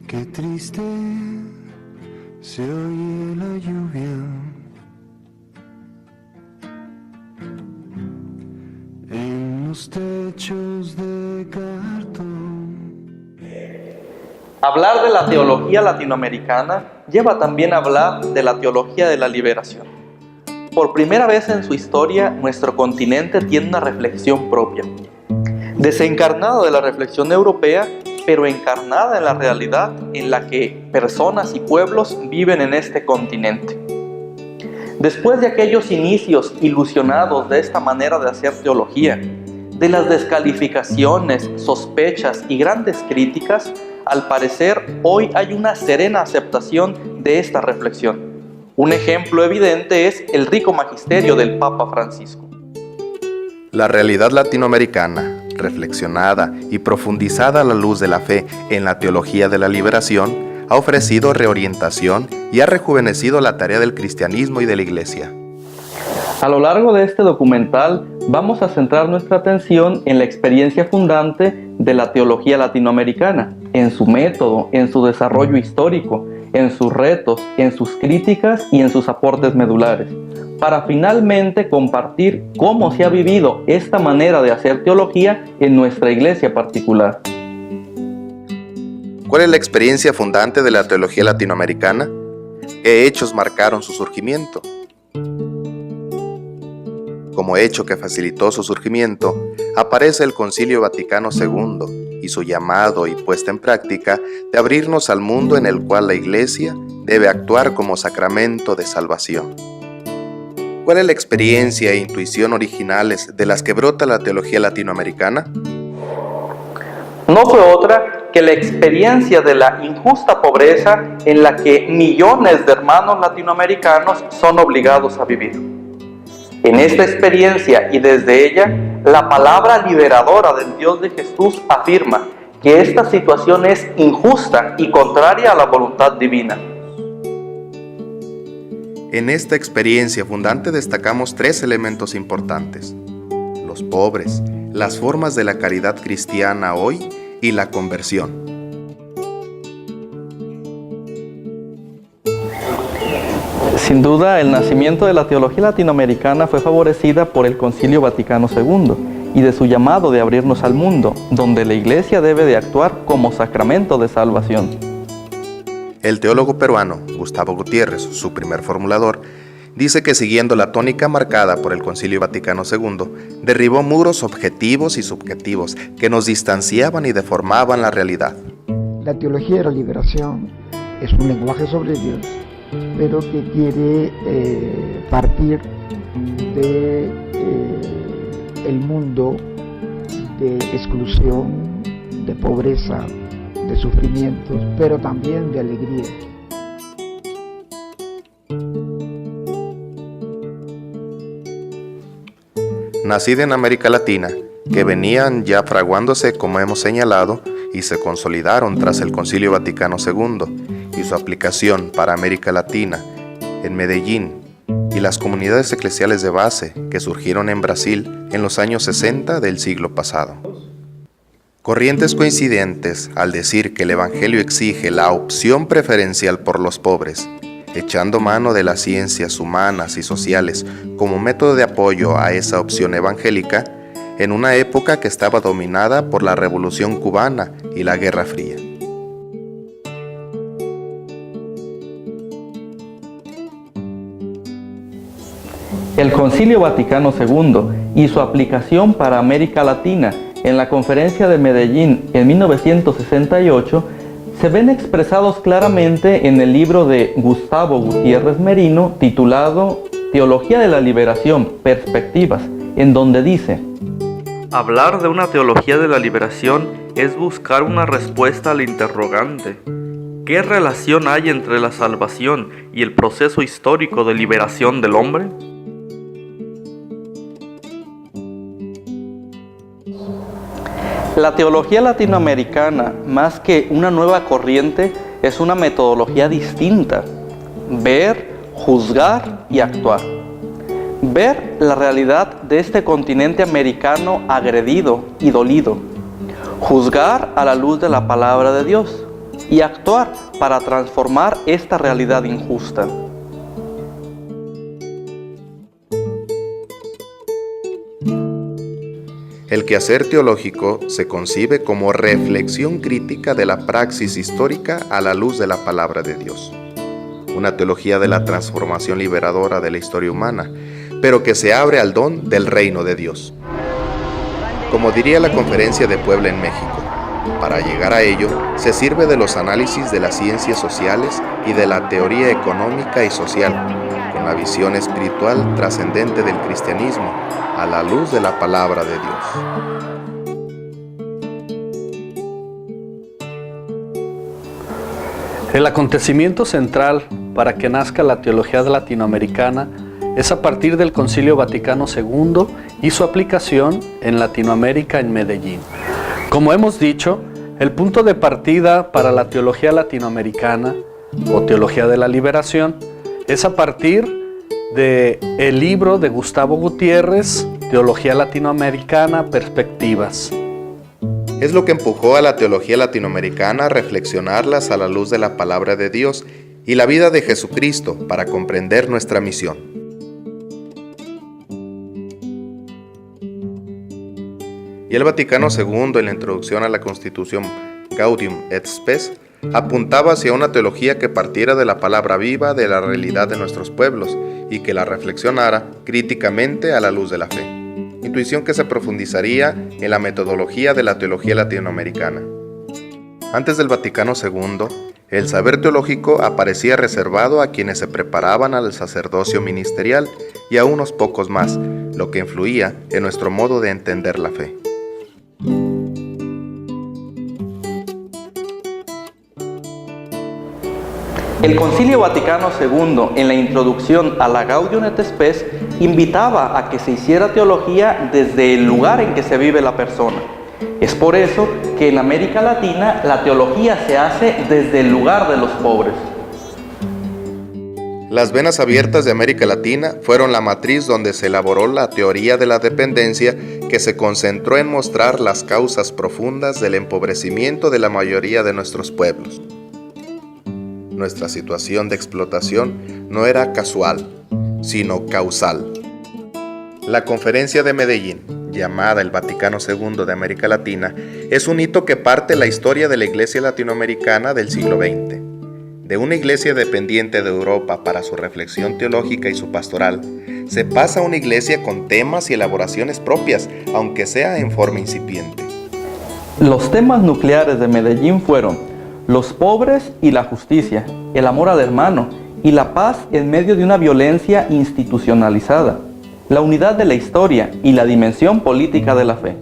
Qué triste se oye la lluvia en los techos de cartón. Hablar de la teología latinoamericana lleva también a hablar de la teología de la liberación. Por primera vez en su historia, nuestro continente tiene una reflexión propia, desencarnada de la reflexión europea, pero encarnada en la realidad en la que personas y pueblos viven en este continente. Después de aquellos inicios ilusionados de esta manera de hacer teología, de las descalificaciones, sospechas y grandes críticas, al parecer hoy hay una serena aceptación de esta reflexión. Un ejemplo evidente es el rico magisterio del Papa Francisco. La realidad latinoamericana, reflexionada y profundizada a la luz de la fe en la teología de la liberación, ha ofrecido reorientación y ha rejuvenecido la tarea del cristianismo y de la Iglesia. A lo largo de este documental vamos a centrar nuestra atención en la experiencia fundante de la teología latinoamericana, en su método, en su desarrollo histórico, en sus retos, en sus críticas y en sus aportes medulares, para finalmente compartir cómo se ha vivido esta manera de hacer teología en nuestra iglesia particular. ¿Cuál es la experiencia fundante de la teología latinoamericana? ¿Qué hechos marcaron su surgimiento? Como hecho que facilitó su surgimiento, aparece el Concilio Vaticano II y su llamado y puesta en práctica de abrirnos al mundo en el cual la Iglesia debe actuar como sacramento de salvación. ¿Cuál es la experiencia e intuición originales de las que brota la teología latinoamericana? No fue otra que la experiencia de la injusta pobreza en la que millones de hermanos latinoamericanos son obligados a vivir. En esta experiencia y desde ella, la palabra liberadora del Dios de Jesús afirma que esta situación es injusta y contraria a la voluntad divina. En esta experiencia fundante destacamos tres elementos importantes: los pobres, las formas de la caridad cristiana hoy y la conversión. Sin duda, el nacimiento de la teología latinoamericana fue favorecida por el Concilio Vaticano II y de su llamado de abrirnos al mundo, donde la Iglesia debe de actuar como sacramento de salvación. El teólogo peruano Gustavo Gutiérrez, su primer formulador, dice que siguiendo la tónica marcada por el Concilio Vaticano II, derribó muros objetivos y subjetivos que nos distanciaban y deformaban la realidad. La teología de la liberación es un lenguaje sobre Dios, pero que quiere partir de el mundo de exclusión, de pobreza, de sufrimientos, pero también de alegría. Nacida en América Latina, que venían ya fraguándose, como hemos señalado, y se consolidaron tras el Concilio Vaticano II y su aplicación para América Latina, en Medellín, y las comunidades eclesiales de base que surgieron en Brasil en los años 60 del siglo pasado. Corrientes coincidentes al decir que el Evangelio exige la opción preferencial por los pobres, echando mano de las ciencias humanas y sociales como método de apoyo a esa opción evangélica, en una época que estaba dominada por la Revolución Cubana y la Guerra Fría. El Concilio Vaticano II y su aplicación para América Latina en la Conferencia de Medellín en 1968 se ven expresados claramente en el libro de Gustavo Gutiérrez Merino titulado Teología de la Liberación, Perspectivas, en donde dice: hablar de una teología de la liberación es buscar una respuesta al interrogante: ¿qué relación hay entre la salvación y el proceso histórico de liberación del hombre? La teología latinoamericana, más que una nueva corriente, es una metodología distinta: ver, juzgar y actuar. Ver la realidad de este continente americano agredido y dolido. Juzgar a la luz de la palabra de Dios. y actuar para transformar esta realidad injusta. El quehacer teológico se concibe como reflexión crítica de la praxis histórica a la luz de la palabra de Dios. Una teología de la transformación liberadora de la historia humana, pero que se abre al don del reino de Dios. Como diría la Conferencia de Puebla en México, para llegar a ello se sirve de los análisis de las ciencias sociales y de la teoría económica y social, con la visión espiritual trascendente del cristianismo, a la luz de la palabra de Dios. El acontecimiento central para que nazca la teología latinoamericana es a partir del Concilio Vaticano II y su aplicación en Latinoamérica en Medellín. Como hemos dicho, el punto de partida para la teología latinoamericana o teología de la liberación es a partir del libro de Gustavo Gutiérrez, Teología Latinoamericana, Perspectivas. Es lo que empujó a la teología latinoamericana a reflexionarlas a la luz de la palabra de Dios y la vida de Jesucristo para comprender nuestra misión. Y el Vaticano II, en la introducción a la Constitución Gaudium et Spes, apuntaba hacia una teología que partiera de la palabra viva de la realidad de nuestros pueblos y que la reflexionara críticamente a la luz de la fe. Intuición que se profundizaría en la metodología de la teología latinoamericana. Antes del Vaticano II, el saber teológico aparecía reservado a quienes se preparaban al sacerdocio ministerial y a unos pocos más, lo que influía en nuestro modo de entender la fe. El Concilio Vaticano II, en la introducción a la Gaudium et Spes, invitaba a que se hiciera teología desde el lugar en que se vive la persona. Es por eso que en América Latina la teología se hace desde el lugar de los pobres. Las venas abiertas de América Latina fueron la matriz donde se elaboró la teoría de la dependencia, que se concentró en mostrar las causas profundas del empobrecimiento de la mayoría de nuestros pueblos. Nuestra situación de explotación no era casual, sino causal. La Conferencia de Medellín, llamada el Vaticano II de América Latina, es un hito que parte la historia de la Iglesia latinoamericana del siglo XX. De una iglesia dependiente de Europa para su reflexión teológica y su pastoral, se pasa a una iglesia con temas y elaboraciones propias, aunque sea en forma incipiente. Los temas nucleares de Medellín fueron los pobres y la justicia, el amor al hermano y la paz en medio de una violencia institucionalizada, la unidad de la historia y la dimensión política de la fe.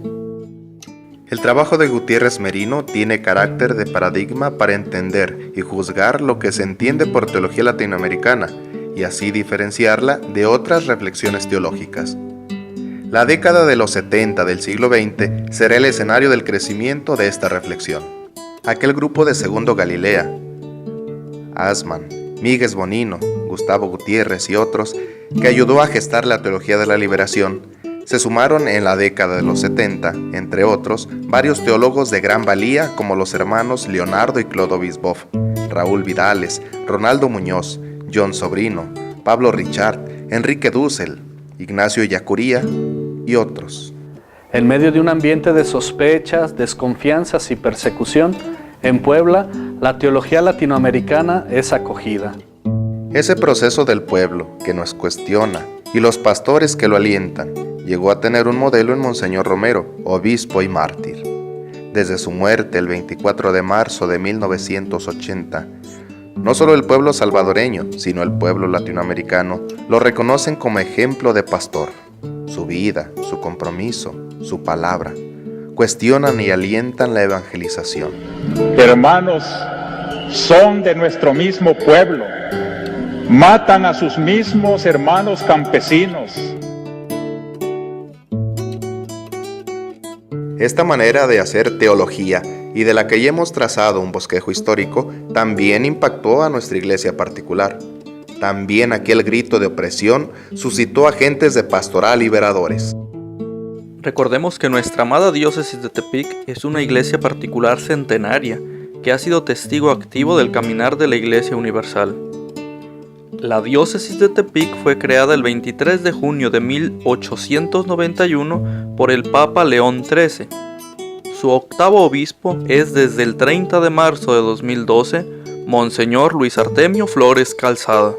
El trabajo de Gutiérrez Merino tiene carácter de paradigma para entender y juzgar lo que se entiende por teología latinoamericana y así diferenciarla de otras reflexiones teológicas. La década de los 70 del siglo XX será el escenario del crecimiento de esta reflexión. Aquel grupo de Segundo Galilea, Assmann, Míguez Bonino, Gustavo Gutiérrez y otros, que ayudó a gestar la teología de la liberación, se sumaron en la década de los 70, entre otros, varios teólogos de gran valía como los hermanos Leonardo y Clodovis Boff, Raúl Vidales, Ronaldo Muñoz, John Sobrino, Pablo Richard, Enrique Dussel, Ignacio Ellacuría y otros. En medio de un ambiente de sospechas, desconfianzas y persecución, en Puebla, la teología latinoamericana es acogida. Ese proceso del pueblo que nos cuestiona y los pastores que lo alientan llegó a tener un modelo en Monseñor Romero, obispo y mártir. Desde su muerte el 24 de marzo de 1980, no solo el pueblo salvadoreño, sino el pueblo latinoamericano lo reconocen como ejemplo de pastor. Su vida, su compromiso, su palabra, cuestionan y alientan la evangelización. Hermanos, son de nuestro mismo pueblo, matan a sus mismos hermanos campesinos. Esta manera de hacer teología y de la que ya hemos trazado un bosquejo histórico también impactó a nuestra iglesia particular. También aquel grito de opresión suscitó agentes de pastoral liberadores. Recordemos que nuestra amada diócesis de Tepic es una iglesia particular centenaria que ha sido testigo activo del caminar de la Iglesia Universal. La diócesis de Tepic fue creada el 23 de junio de 1891 por el Papa León XIII. Su octavo obispo es desde el 30 de marzo de 2012, Monseñor Luis Artemio Flores Calzada.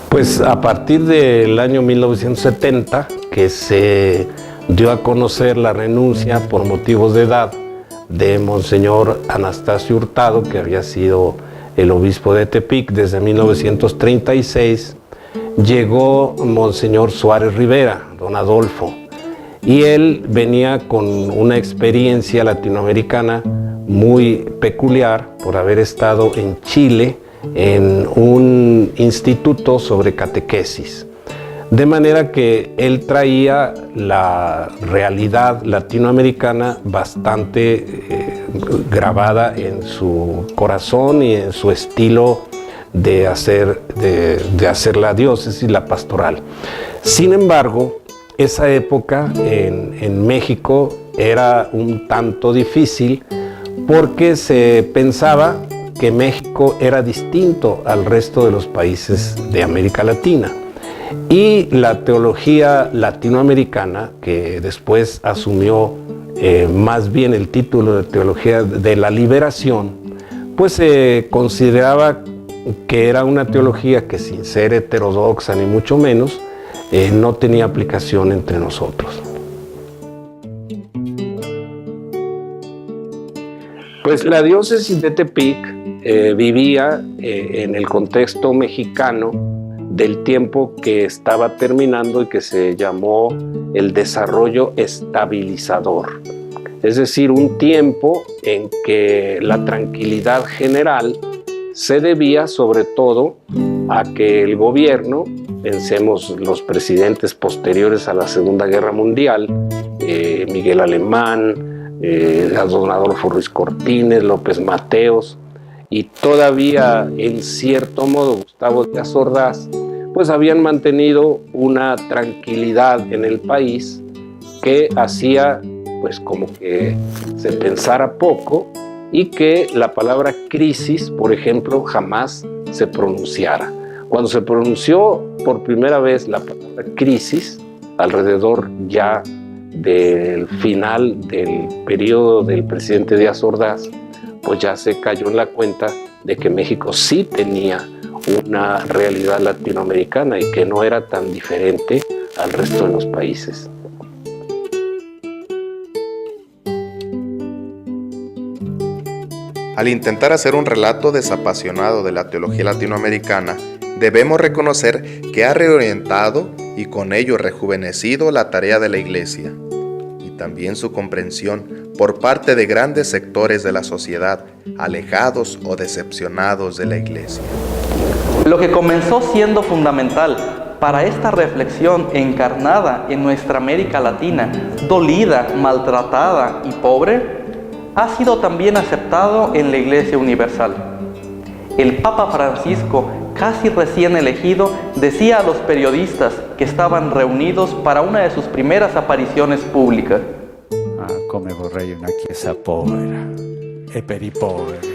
Pues a partir del año 1970, que se dio a conocer la renuncia por motivos de edad de Monseñor Anastasio Hurtado, que había sido el obispo de Tepic desde 1936, llegó Monseñor Suárez Rivera, don Adolfo, y él venía con una experiencia latinoamericana muy peculiar por haber estado en Chile en un instituto sobre catequesis. De manera que él traía la realidad latinoamericana bastante grabada en su corazón y en su estilo de hacer la diócesis, la pastoral. Sin embargo, esa época en México era un tanto difícil porque se pensaba que México era distinto al resto de los países de América Latina. Y la teología latinoamericana, que después asumió más bien el título de teología de la liberación, pues se consideraba que era una teología que, sin ser heterodoxa ni mucho menos, no tenía aplicación entre nosotros. Pues la diócesis de Tepic vivía en el contexto mexicano del tiempo que estaba terminando y que se llamó el desarrollo estabilizador. Es decir, un tiempo en que la tranquilidad general se debía sobre todo a que el gobierno, pensemos los presidentes posteriores a la Segunda Guerra Mundial, Miguel Alemán, don Adolfo Ruiz Cortines, López Mateos, y todavía en cierto modo Gustavo Díaz Ordaz, pues habían mantenido una tranquilidad en el país que hacía pues como que se pensara poco y que la palabra crisis, por ejemplo, jamás se pronunciara. Cuando se pronunció por primera vez la palabra crisis, alrededor ya del final del periodo del presidente Díaz Ordaz, pues ya se cayó en la cuenta de que México sí tenía una realidad latinoamericana y que no era tan diferente al resto de los países. Al intentar hacer un relato desapasionado de la teología latinoamericana, debemos reconocer que ha reorientado y con ello rejuvenecido la tarea de la Iglesia y también su comprensión por parte de grandes sectores de la sociedad, alejados o decepcionados de la Iglesia. Lo que comenzó siendo fundamental para esta reflexión encarnada en nuestra América Latina, dolida, maltratada y pobre, ha sido también aceptado en la Iglesia Universal. El Papa Francisco, casi recién elegido, decía a los periodistas que estaban reunidos para una de sus primeras apariciones públicas: come vorrei una chiesa povera e per i poveri.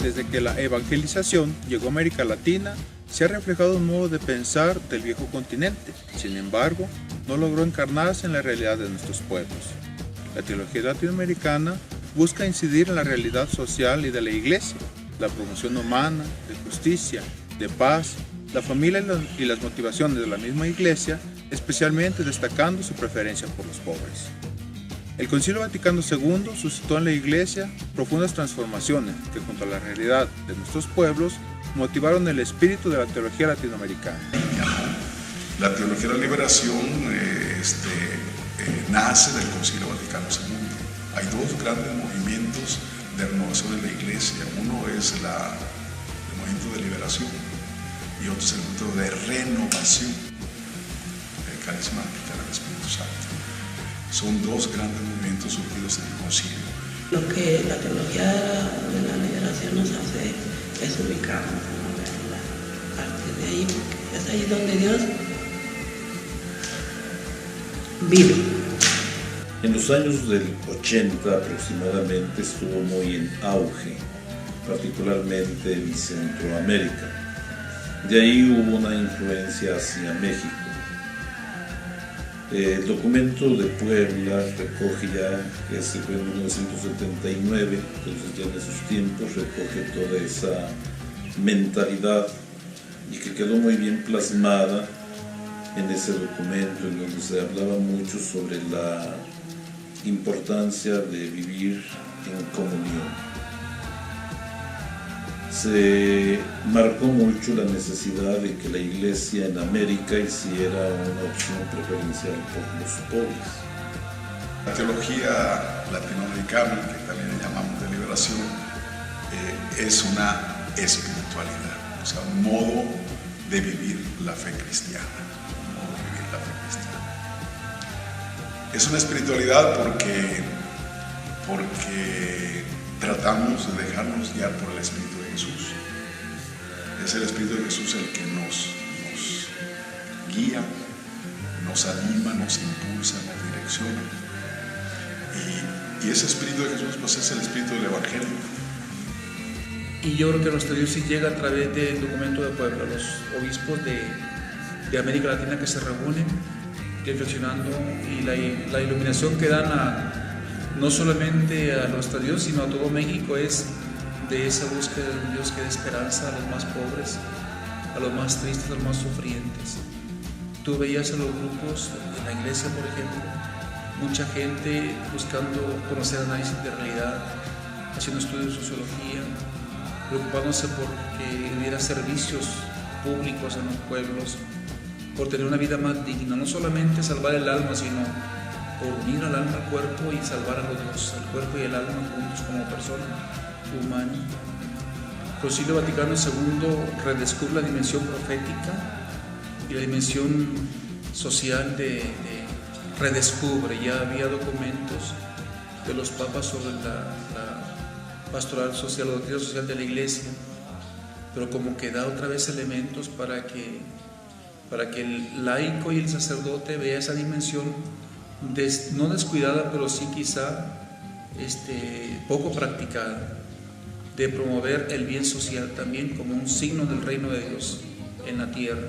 Desde que la evangelización llegó a América Latina, se ha reflejado un modo de pensar del viejo continente. Sin embargo, no logró encarnarse en la realidad de nuestros pueblos. La teología latinoamericana busca incidir en la realidad social y de la Iglesia, la promoción humana, de justicia, de paz, la familia y las motivaciones de la misma Iglesia, especialmente destacando su preferencia por los pobres. El Concilio Vaticano II suscitó en la Iglesia profundas transformaciones que, junto a la realidad de nuestros pueblos, motivaron el espíritu de la teología latinoamericana. La teología de la liberación nace del Concilio Vaticano II. Hay dos grandes movimientos de renovación de la Iglesia. Uno es el movimiento de liberación y otro es el movimiento de renovación, carismática del Espíritu Santo. Son dos grandes movimientos surgidos en el Concilio. Lo que la teología de la liberación nos hace es ubicarnos en la realidad. A partir de ahí, porque es ahí donde Dios vive. En los años del 80 aproximadamente estuvo muy en auge, particularmente en Centroamérica. De ahí hubo una influencia hacia México. El documento de Puebla recoge ya, que se fue en 1979, entonces ya en esos tiempos recoge toda esa mentalidad y que quedó muy bien plasmada en ese documento, en donde se hablaba mucho sobre la importancia de vivir en comunión. Se marcó mucho la necesidad de que la Iglesia en América hiciera una opción preferencial por los pobres. La teología latinoamericana, que también le llamamos de liberación, es una espiritualidad, o sea, un modo de vivir la fe cristiana. Es una espiritualidad porque tratamos de dejarnos guiar por el Espíritu de Jesús. Es el Espíritu de Jesús el que nos guía, nos anima, nos impulsa, nos direcciona. Y ese Espíritu de Jesús pues es el Espíritu del Evangelio. Y yo creo que nuestra diócesis llega a través del documento de Puebla, los obispos de América Latina que se reúnen reflexionando, y la iluminación que dan no solamente a nuestra Dios, sino a todo México, es de esa búsqueda de un Dios que dé esperanza a los más pobres, a los más tristes, a los más sufrientes. Tú veías en los grupos de la iglesia, por ejemplo, mucha gente buscando conocer análisis de realidad, haciendo estudios de sociología, preocupándose por que hubiera servicios públicos en los pueblos, por tener una vida más digna, no solamente salvar el alma, sino por unir al alma al cuerpo y salvar a los dos, el cuerpo y el alma juntos como persona humana. El Concilio Vaticano II redescubre la dimensión profética y la dimensión social redescubre. Ya había documentos de los papas sobre la pastoral social, la doctrina social de la Iglesia, pero como que da otra vez elementos para que el laico y el sacerdote vea esa dimensión no descuidada, pero sí quizá poco practicada, de promover el bien social también como un signo del reino de Dios en la tierra.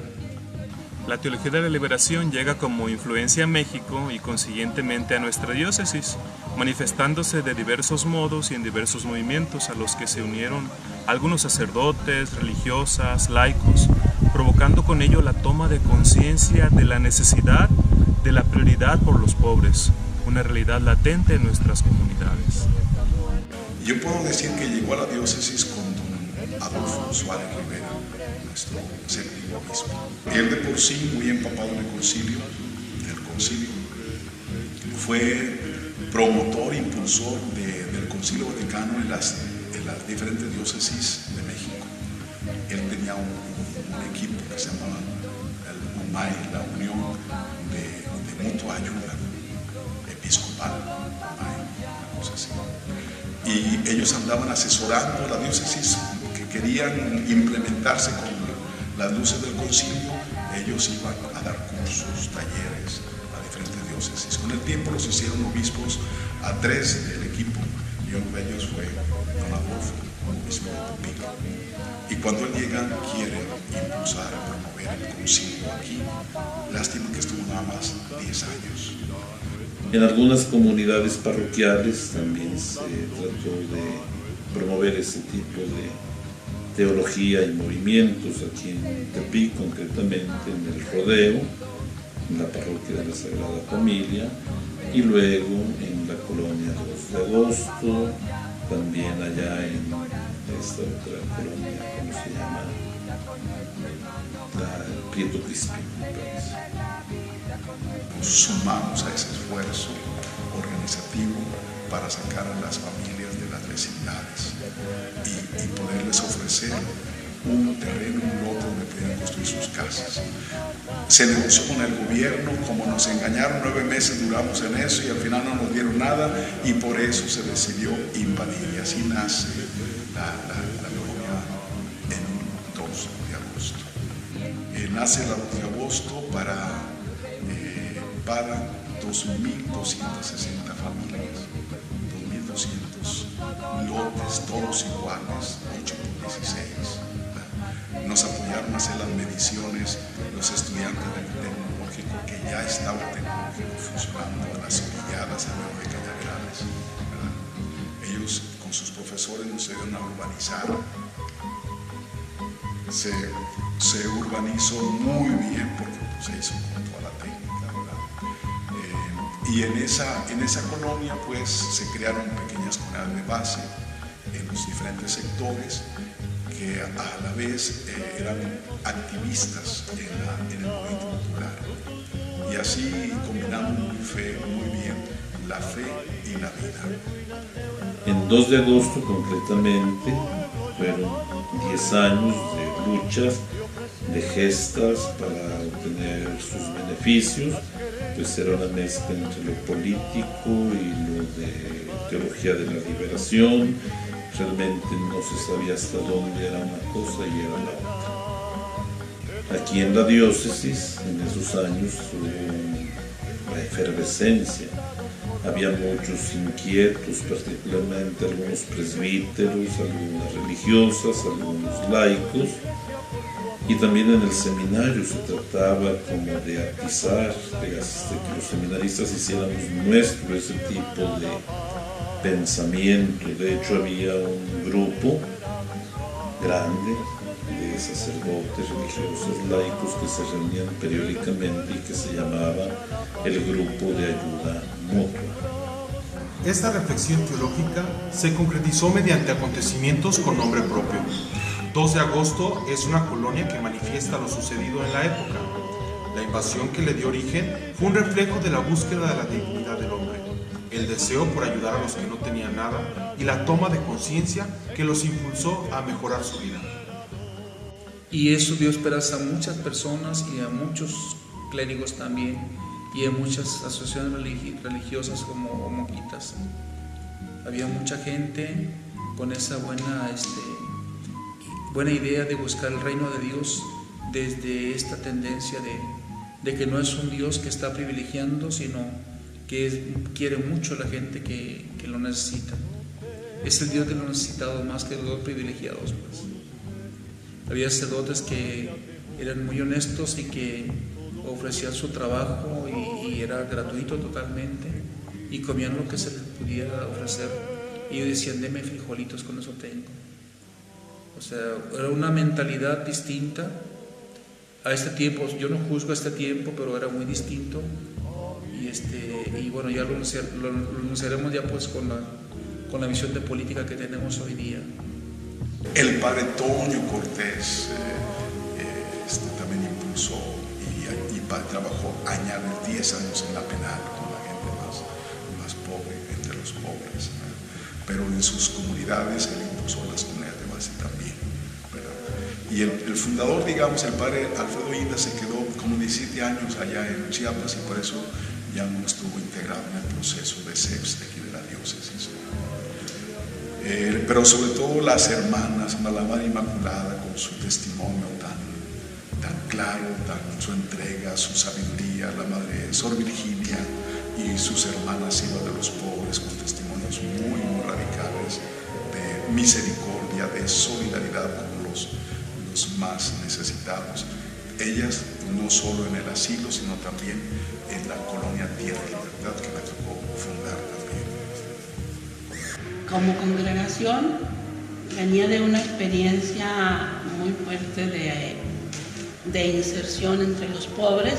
La teología de la liberación llega como influencia a México y consiguientemente a nuestra diócesis, manifestándose de diversos modos y en diversos movimientos a los que se unieron algunos sacerdotes, religiosas, laicos, provocando con ello la toma de conciencia de la necesidad de la prioridad por los pobres, una realidad latente en nuestras comunidades. Yo puedo decir que llegó a la diócesis con don Adolfo Suárez Rivera, nuestro séptimo obispo. Él de por sí, muy empapado en el concilio, fue promotor, impulsor del Concilio Vaticano en las diferentes diócesis de México. Él tenía un equipo que se llamaba el UMAI, la Unión de Mutua Ayuda Episcopal, UMAI, una cosa así. Y ellos andaban asesorando a la diócesis que querían implementarse con las luces del concilio. Ellos iban a dar cursos, talleres a diferentes diócesis. Con el tiempo los hicieron obispos a 3 del equipo, y uno de ellos fue don Adolfo, obispo de Tepic. Y cuando él llega, quiere impulsar, promover el concilio aquí. Lástima que estuvo nada más 10 años. En algunas comunidades parroquiales también se trató de promover ese tipo de teología y movimientos, aquí en Tepic, concretamente en el Rodeo, en la parroquia de la Sagrada Familia, y luego en la colonia 2 de Agosto, también allá en esta otra colonia, ¿cómo se llama? La Prieto Crispín, me parece. Nos sumamos a ese esfuerzo organizativo para sacar a las familias de las vecindades y poderles ofrecer un terreno, un lote donde podían construir sus casas. Se negoció con el gobierno, como nos engañaron, 9 meses duramos en eso y al final no nos dieron nada y por eso se decidió invadir. Y así nace la colonia en 2 de agosto. Nace el 2 de agosto para 2.260 familias, 2.200 lotes, todos iguales, 8 por 16. Nos apoyaron a hacer las mediciones los estudiantes del tecnológico, que ya estaba el tecnológico funcionando en las orilladas al lado de Cañaverales. Ellos con sus profesores nos ayudaron a urbanizar. Se urbanizó muy bien porque se hizo con toda la técnica, ¿verdad? Y en esa colonia pues se crearon pequeñas comunidades de base en los diferentes sectores que a la vez eran activistas en el movimiento popular. Y así combinamos muy bien la fe y la vida. En 2 de agosto concretamente fueron 10 años de luchas, de gestas para obtener sus beneficios, pues era una mezcla entre lo político y lo de teología de la liberación. Realmente no se sabía hasta dónde era una cosa y era la otra. Aquí en la diócesis, en esos años, hubo la efervescencia. Había muchos inquietos, particularmente algunos presbíteros, algunas religiosas, algunos laicos. Y también en el seminario se trataba como de atizar, de que los seminaristas hiciéramos nuestro ese tipo de pensamiento. De hecho había un grupo grande de sacerdotes, religiosos, laicos que se reunían periódicamente y que se llamaba el Grupo de Ayuda Mutua. Esta reflexión teológica se concretizó mediante acontecimientos con nombre propio. 2 de agosto es una colonia que manifiesta lo sucedido en la época. La invasión que le dio origen fue un reflejo de la búsqueda de la dignidad del hombre, el deseo por ayudar a los que no tenían nada y la toma de conciencia que los impulsó a mejorar su vida. Y eso dio esperanza a muchas personas y a muchos clérigos también y a muchas asociaciones religiosas como monjitas. Había mucha gente con esa buena idea de buscar el reino de Dios desde esta tendencia de que no es un Dios que está privilegiando, sino que quiere mucho a la gente que lo necesita. Es el Dios de los necesitados más que los privilegiados, pues. Había sacerdotes que eran muy honestos y que ofrecían su trabajo y era gratuito totalmente y comían lo que se les pudiera ofrecer y ellos decían, deme frijolitos, con eso tengo. O sea, era una mentalidad distinta a este tiempo. Yo no juzgo a este tiempo, pero era muy distinto y bueno, ya lo anunciaremos ya pues con la visión de política que tenemos hoy día. El padre Toño Cortés también impulsó y trabajó añadir 10 años en la penal con la gente más pobre, entre los pobres, ¿no? Pero en sus comunidades él impulsó las comunidades de base también, ¿verdad? Y el fundador, digamos, el padre Alfredo Inda se quedó como 17 años allá en Chiapas y por eso ya no estuvo integrado en el proceso de CEPS de aquí de la diócesis. Pero sobre todo las hermanas, la Madre Inmaculada con su testimonio tan claro, su entrega, su sabiduría, la Madre Sor Virginia y sus hermanas Hijas de los Pobres con testimonios muy radicales de misericordia, de solidaridad con los más necesitados. Ellas no solo en el asilo, sino también en la colonia Tierra y Libertad que me tocó fundar también. Como congregación venía de una experiencia muy fuerte de inserción entre los pobres,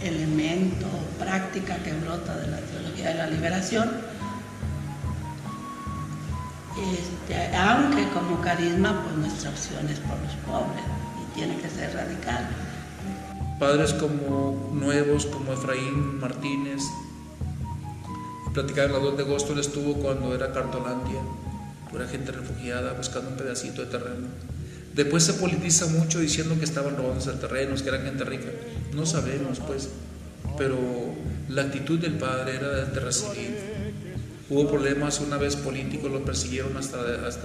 elemento, práctica que brota de la teología de la liberación, aunque como carisma pues nuestra opción es por los pobres y tiene que ser radical. Padres como nuevos, como Efraín Martínez, platicar el 2 de agosto él estuvo cuando era Cartolandia, era gente refugiada buscando un pedacito de terreno. Después se politiza mucho diciendo que estaban robándose terrenos, que eran gente rica. No sabemos, pues, pero la actitud del padre era de recibir. Hubo problemas una vez políticos, lo persiguieron hasta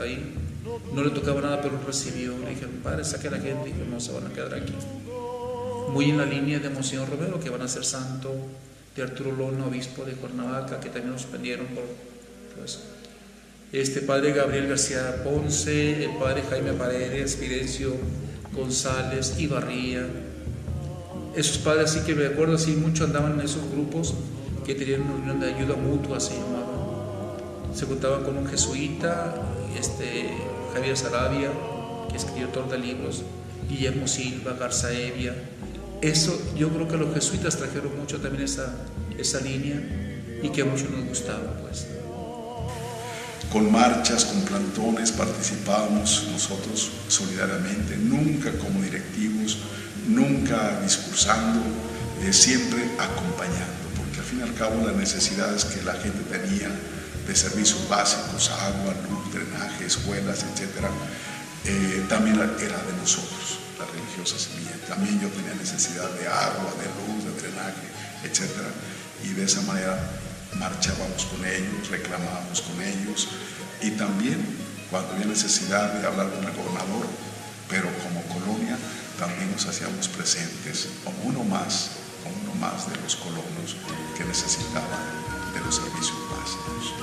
ahí. No le tocaba nada, pero lo recibió. Le dijeron, padre, saque a la gente, y dijo, no se van a quedar aquí. Muy en la línea de Monseñor Romero, que van a ser santo, de Arturo Lona, obispo de Cuernavaca, que también lo suspendieron por eso. Padre Gabriel García Ponce, el padre Jaime Paredes, Fidencio González, Ibarría. Esos padres, así que me acuerdo, así mucho andaban en esos grupos que tenían una unión de ayuda mutua, se llamaban. Se juntaban con un jesuita, Javier Sarabia, que es escritor de libros, Guillermo Silva, Garza Evia. Eso, yo creo que los jesuitas trajeron mucho también esa línea y que a muchos nos gustaba, pues. Con marchas, con plantones participábamos nosotros solidariamente, nunca como directivos, nunca discursando, siempre acompañando, porque al fin y al cabo las necesidades que la gente tenía de servicios básicos, agua, luz, drenaje, escuelas, etc., también era de nosotros, las religiosas y mías. También yo tenía necesidad de agua, de luz, de drenaje, etc., y de esa manera marchábamos con ellos, reclamábamos con ellos, y también cuando había necesidad de hablar con el gobernador, pero como colonia también nos hacíamos presentes como uno más de los colonos que necesitaban de los servicios básicos.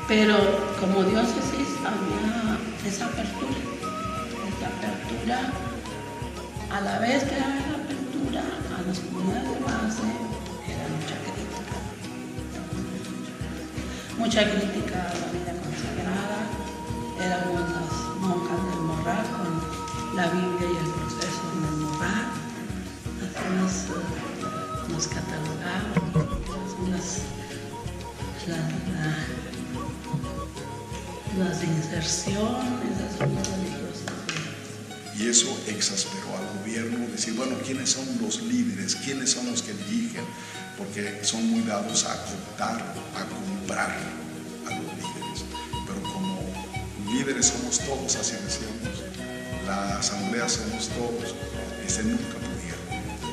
Pero como diócesis había esa apertura, a la vez que había la apertura a las comunidades de base, era mucha crítica a la vida consagrada. Éramos las monjas del Morral con la Biblia y el proceso en el Morral. Nos catalogaban, las inserciones, las zonas religiosas. Y eso exasperó al gobierno, decir, bueno, ¿quiénes son los líderes? ¿Quiénes son los que dirigen? Porque son muy dados a cooptar, a comprar a los líderes. Pero como líderes somos todos, así decíamos, la asamblea somos todos, nunca pudieron.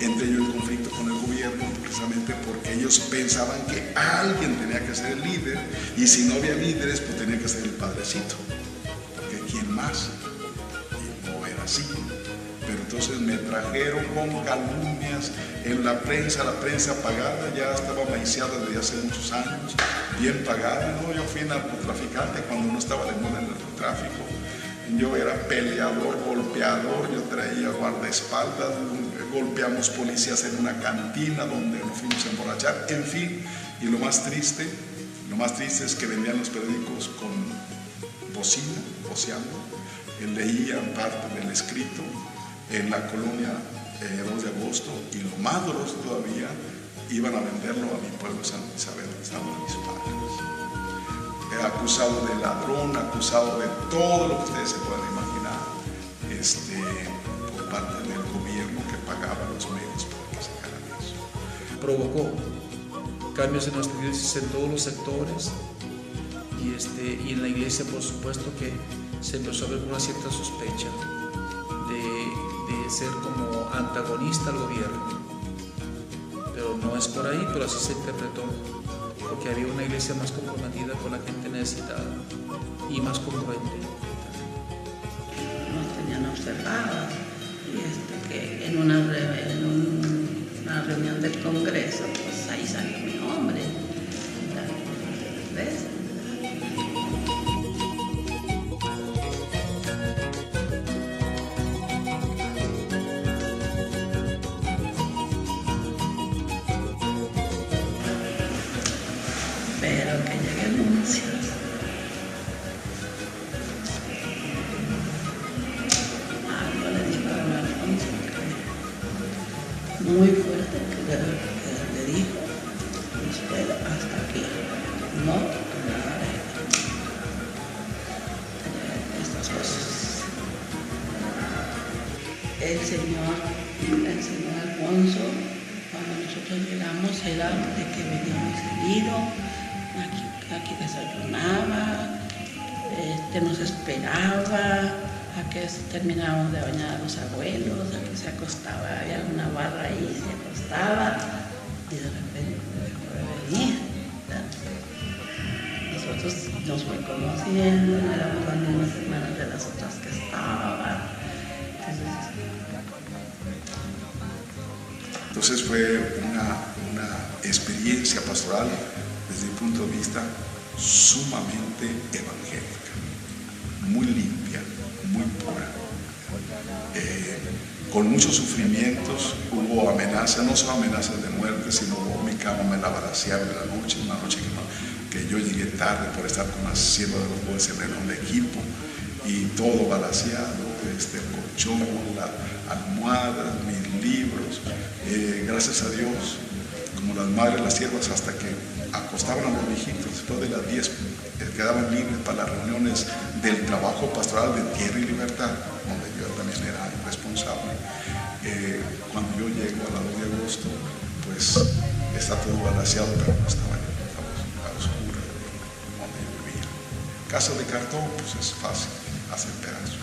Entré yo en conflicto con el gobierno precisamente porque ellos pensaban que alguien tenía que ser el líder, y si no había líderes, pues tenía que ser el padrecito, porque ¿quién más? Y no era así. Pero entonces me trajeron con calumnias en la prensa pagada, ya estaba maiciada desde hace muchos años, bien pagada. No, yo fui narcotraficante cuando no estaba de moda el narcotráfico. Yo era peleador, golpeador, yo traía guardaespaldas, golpeamos policías en una cantina donde nos fuimos a emborrachar, en fin. Y lo más triste es que vendían los periódicos con bocina, voceando, leían parte del escrito en la colonia 2 de agosto, y lo más doloroso todavía, iban a venderlo a mi pueblo Santa Isabel, donde estaban mis padres. Acusado de ladrón, acusado de todo lo que ustedes se puedan imaginar, por parte del gobierno que pagaba los medios para que sacaran eso. Provocó cambios en nuestra iglesia en todos los sectores, y en la iglesia, por supuesto, que se empezó a ver una cierta sospecha de ser como antagonista al gobierno. Pero no es por ahí, pero así se interpretó, porque había una iglesia más comprometida con la gente necesitada y más congruente. Nos tenían observadas, y que en una reunión del Congreso, pues ahí salió mi nombre. ¿Ves? Pero que llegue el nuncio. Algo le dijo a don Alfonso muy fuerte, que le dijo, espera hasta aquí, no nada de estas cosas. El señor Alfonso, cuando nosotros llegamos, era de que venía muy seguido. Aquí desayunaba, nos esperaba, a que terminábamos de bañar a los abuelos, a que se acostaba, había una barra ahí, se acostaba y de repente dejó de venir. Nosotros nos fue conociendo, éramos las mismas hermanas de las otras que estaban. Entonces fue una experiencia pastoral desde mi punto de vista sumamente evangélica, muy limpia, muy pura, con muchos sufrimientos. Hubo amenazas, no solo amenazas de muerte, sino mi cama me la balacearon en la noche, una noche que yo llegué tarde por estar con la sierva de los jueces en el equipo, y todo balaceado, el colchón, la almohada, mis libros. Gracias a Dios, como las madres, las siervas, hasta que acostaban a los viejitos, después de las 10 quedaban libres para las reuniones del trabajo pastoral de Tierra y Libertad, donde yo también era responsable. Cuando yo llego a la 2 de agosto, pues está todo balaceado, pero no estaba a oscuras donde yo vivía. Casa de cartón, pues es fácil hacer pedazos.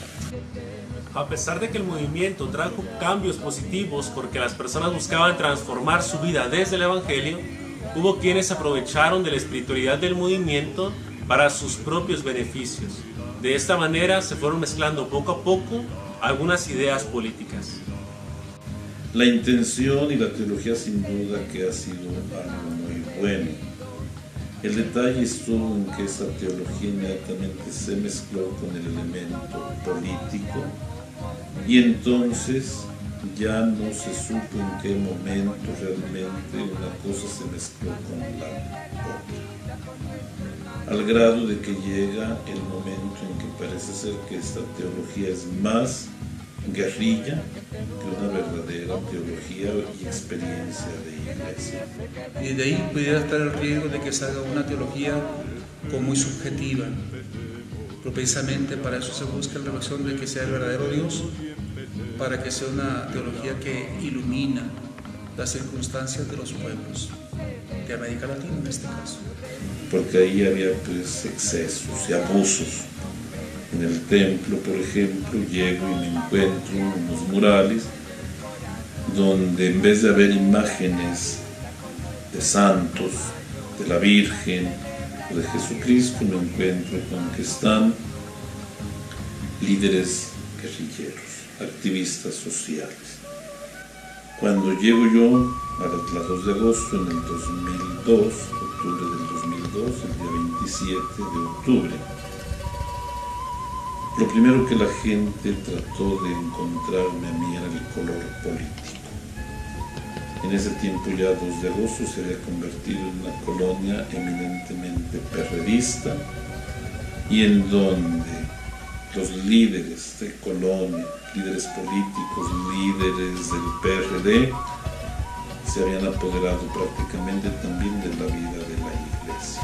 A pesar de que el movimiento trajo cambios positivos porque las personas buscaban transformar su vida desde el Evangelio, hubo quienes aprovecharon de la espiritualidad del movimiento para sus propios beneficios. De esta manera se fueron mezclando poco a poco algunas ideas políticas. La intención y la teología sin duda que ha sido algo muy bueno. El detalle estuvo en que esta teología inmediatamente se mezcló con el elemento político, y entonces ya no se supo en qué momento realmente una cosa se mezcló con la otra. Al grado de que llega el momento en que parece ser que esta teología es más guerrilla que una verdadera teología y experiencia de iglesia. Y de ahí pudiera estar el riesgo de que se haga una teología como muy subjetiva. Pero precisamente para eso se busca la revelación de que sea el verdadero Dios, para que sea una teología que ilumina las circunstancias de los pueblos de América Latina en este caso. Porque ahí había pues excesos y abusos. En el templo, por ejemplo, llego y me encuentro unos murales donde en vez de haber imágenes de santos, de la Virgen o de Jesucristo, me encuentro con que están líderes guerrilleros, activistas sociales. Cuando llego yo a la 2 de agosto en el 2002, octubre del 2002, el día 27 de octubre, lo primero que la gente trató de encontrarme a mí era el color político. En ese tiempo ya 2 de agosto se había convertido en una colonia eminentemente perredista, y en donde los líderes de colonia, líderes políticos, líderes del PRD, se habían apoderado prácticamente también de la vida de la iglesia.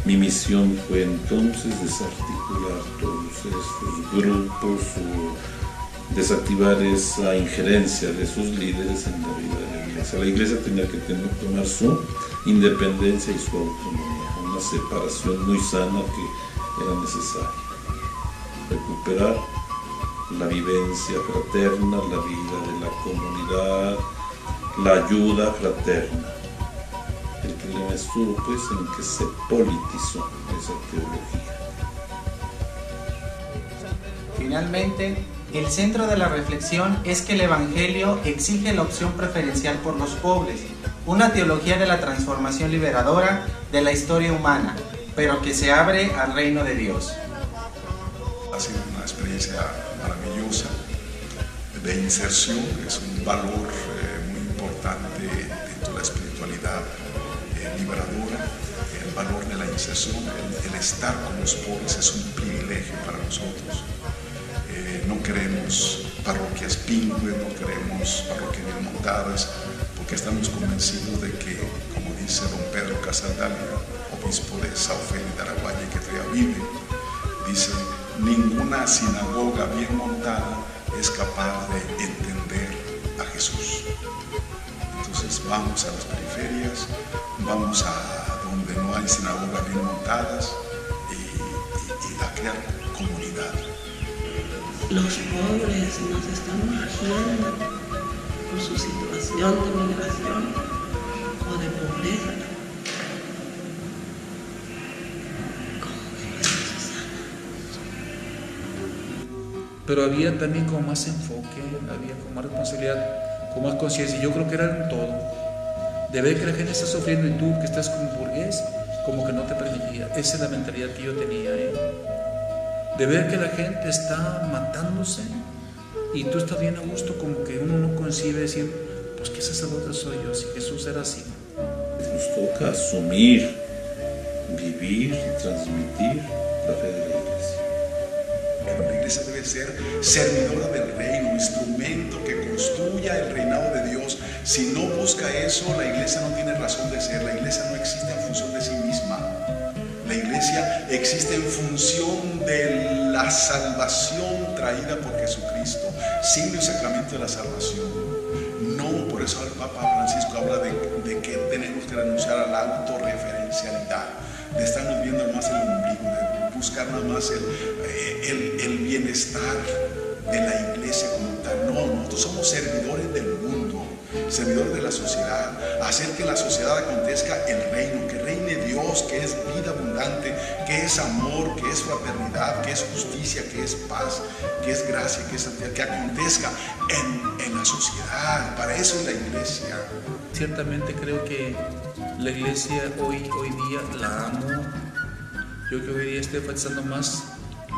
Mi misión fue entonces desarticular todos estos grupos o desactivar esa injerencia de sus líderes en la vida de la iglesia. La iglesia tenía que tomar su independencia y su autonomía, una separación muy sana que era necesaria. Recuperar la vivencia fraterna, la vida de la comunidad, la ayuda fraterna. El problema estuvo pues en que se politizó esa teología. Finalmente, el centro de la reflexión es que el Evangelio exige la opción preferencial por los pobres, una teología de la transformación liberadora de la historia humana, pero que se abre al reino de Dios. Ha sido una experiencia maravillosa de inserción, es un valor muy importante dentro de la espiritualidad liberadora, el valor de la inserción, el estar con los pobres es un privilegio para nosotros. No queremos parroquias pingües, no queremos parroquias bien montadas, porque estamos convencidos de que, como dice don Pedro Casaldáliga, obispo de Sao Félix de Araguaia, que todavía vive, dice: ninguna sinagoga bien montada es capaz de entender a Jesús. Entonces vamos a las periferias, vamos a donde no hay sinagogas bien montadas y a crear comunidad. los pobres nos están urgiendo por su situación de migración o de pobreza. Pero había también como más enfoque, había como más responsabilidad, como más conciencia. Y yo creo que era un todo. De ver que la gente está sufriendo y tú que estás como burgués, como que no te permitía. Esa es la mentalidad que yo tenía. De ver que la gente está matándose y tú estás bien a gusto, como que uno no concibe decir, pues qué sacerdote soy yo, si Jesús era así. Nos toca asumir, vivir y transmitir la fe de la Iglesia. La Iglesia debe ser servidora del reino, instrumento que construya el reinado de Dios. Si no busca eso, la Iglesia no tiene razón de ser. La Iglesia no existe en función de sí misma. La Iglesia existe en función de la salvación traída por Jesucristo, signo y sacramento de la salvación. No, por eso el Papa Francisco habla de que tenemos que renunciar a la autorreferencialidad, de estarnos viendo más el ombligo, de buscar nada más el bienestar de la Iglesia como tal. No, nosotros somos servidores del mundo, servidores de la sociedad, hacer que en la sociedad acontezca el reino, que reine Dios, que es vida abundante, que es amor, que es fraternidad, que es justicia, que es paz, que es gracia, que es santidad, que acontezca en la sociedad. Para eso es la Iglesia. Ciertamente creo que la Iglesia hoy día la amo. Yo creo que hoy día estoy enfatizando más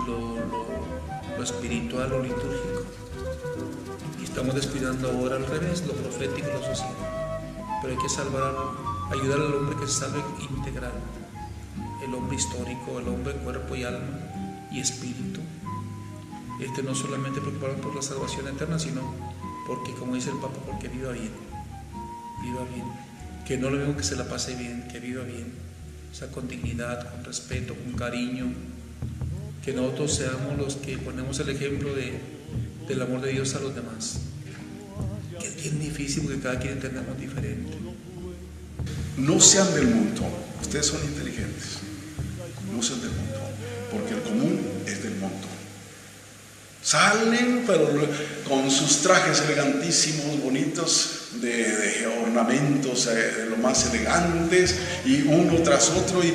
lo espiritual, lo litúrgico. Y estamos descuidando ahora al revés, lo profético y lo social. Pero hay que ayudar al hombre que se salve integral. El hombre histórico, el hombre cuerpo y alma y espíritu. No solamente preocuparnos por la salvación eterna, sino porque, como dice el Papa, porque viva bien. Viva bien. Que no lo mismo que se la pase bien, que viva bien. O sea, con dignidad, con respeto, con cariño. Que nosotros seamos los que ponemos el ejemplo del amor de Dios a los demás. Que es bien difícil porque cada quien entendemos diferente. No sean del mundo, ustedes son inteligentes. No sean del mundo, porque el común es del mundo. Salen, pero con sus trajes elegantísimos, bonitos, de ornamentos de lo más elegantes, y uno tras otro, y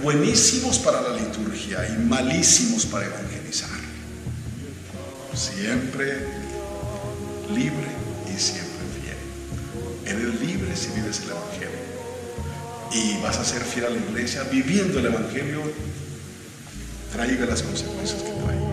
buenísimos para la liturgia y malísimos para evangelizar. Siempre libre y siempre fiel. Eres libre si vives el Evangelio. Y vas a ser fiel a la Iglesia viviendo el Evangelio, traiga las consecuencias que traiga.